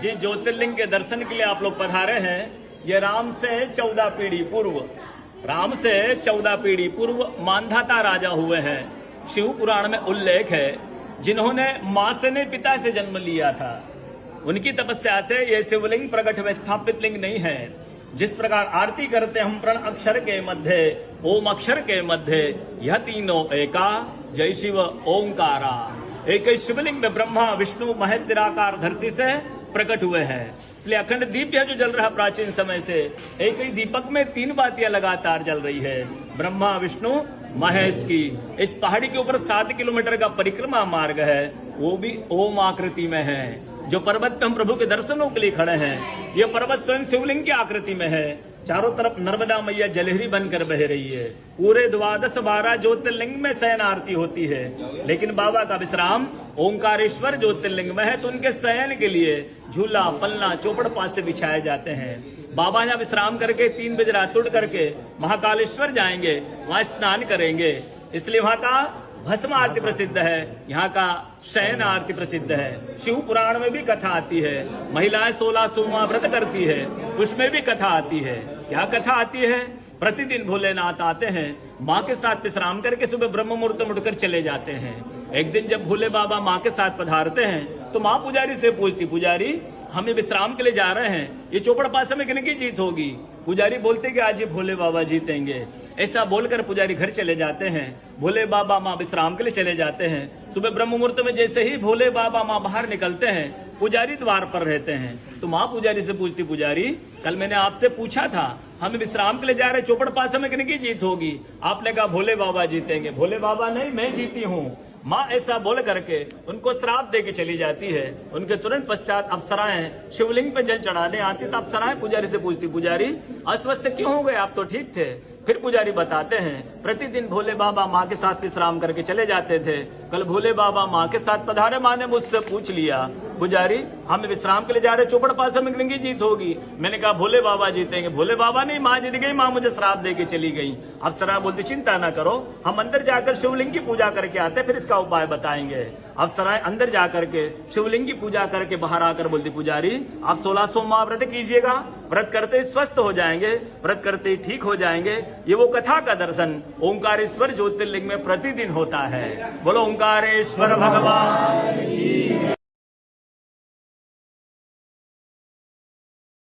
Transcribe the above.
जिस ज्योतिर्लिंग के दर्शन के लिए आप लोग पधारे हैं, ये राम से 14 पीढ़ी पूर्व मांधाता राजा हुए हैं। शिव पुराण में उल्लेख है, जिन्होंने मां से नहीं पिता से जन्म लिया था। उनकी तपस्या से ये शिवलिंग प्रकट में स्थापित लिंग नहीं है। जिस प्रकार आरती करते हम प्रण अक्षर के मध्य, ओम अक्षर के मध्य, यह तीनों एका, जय शिव ओंकारा। एक ही शिवलिंग में ब्रह्मा विष्णु महेश निराकार धरती से प्रकट हुए हैं। इसलिए अखंड दीप जो जल रहा प्राचीन समय से, एक ही दीपक में 3 बातियां लगातार जल रही है, ब्रह्मा विष्णु महेश की। इस पहाड़ी के ऊपर 7 किलोमीटर का परिक्रमा मार्ग है, वो भी ओम आकृति में है। जो पर्वत पे हम प्रभु के दर्शनों के लिए खड़े हैं, ये पर्वत स्वयं शिवलिंग की आकृति में है। चारों तरफ नर्मदा मैया जलहरी बनकर बह रही है। पूरे 12 ज्योतिर्लिंग में शयन आरती होती है, लेकिन बाबा का विश्राम ओंकारेश्वर ज्योतिर्लिंग में है, तो उनके शयन के लिए झूला पलना चौपड़ पास से बिछाए जाते हैं। बाबा यहाँ विश्राम करके 3 बजे रात उठ करके महाकालेश्वर जाएंगे, वहां स्नान करेंगे। इसलिए वहां का भस्म आरती प्रसिद्ध है, यहाँ का शयन आरती प्रसिद्ध है। शिव पुराण में भी कथा आती है, महिलाएं 16 सोमवार व्रत करती है, उसमें भी कथा आती है। क्या कथा आती है? प्रतिदिन भोलेनाथ आते हैं, माँ के साथ विश्राम करके सुबह ब्रह्म मुहूर्त में उठकर चले जाते हैं। एक दिन जब भोले बाबा माँ के साथ पधारते हैं, तो माँ पुजारी से पूछती, पुजारी हमें विश्राम के लिए जा रहे हैं, ये चौपड़ पासे में किन की जीत होगी? पुजारी बोलते कि आज ये भोले बाबा जीतेंगे। ऐसा बोलकर पुजारी घर चले जाते हैं। भोले बाबा माँ विश्राम के लिए चले जाते हैं। सुबह ब्रह्म मुहूर्त में जैसे ही भोले बाबा माँ बाहर निकलते हैं, पुजारी द्वार पर रहते हैं। तो माँ पुजारी से पूछती, पुजारी कल मैंने आपसे पूछा था, हम विश्राम के लिए जा रहे, चौपड़ पासे में किन की जीत होगी? आपने कहा भोले बाबा जीतेंगे। भोले बाबा नहीं, मैं जीती हूँ। माँ ऐसा बोल करके उनको श्राप दे के चली जाती है। उनके तुरंत पश्चात अप्सराएं शिवलिंग पे जल चढ़ाने आती, तो अप्सराएं पुजारी से पूछती, पुजारी अस्वस्थ क्यों हो गए? आप तो ठीक थे। फिर पुजारी बताते हैं, प्रतिदिन भोले बाबा माँ के साथ विश्राम करके चले जाते थे। कल भोले बाबा माँ के साथ पधारे, माँ ने मुझसे पूछ लिया, पुजारी हम विश्राम के लिए जा रहे, चौपड़ पासे में किनकी जीत होगी? मैंने कहा भोले बाबा जीतेंगे। भोले बाबा नहीं, माँ जीत गई, माँ मुझे श्राप दे के चली गई। अप्सरा बोलती, चिंता ना करो, हम अंदर जाकर शिवलिंग की पूजा करके आते, फिर इसका उपाय बताएंगे। अप्सराएं अंदर जाकर के शिवलिंग की पूजा करके बाहर आकर बोलती, पुजारी आप 16 सोमवार व्रत कीजिएगा, व्रत करते ही स्वस्थ हो जाएंगे, व्रत करते ही ठीक हो जाएंगे। ये वो कथा का दर्शन ओंकारेश्वर ज्योतिर्लिंग में प्रतिदिन होता है। बोलो ओंकारेश्वर भगवान की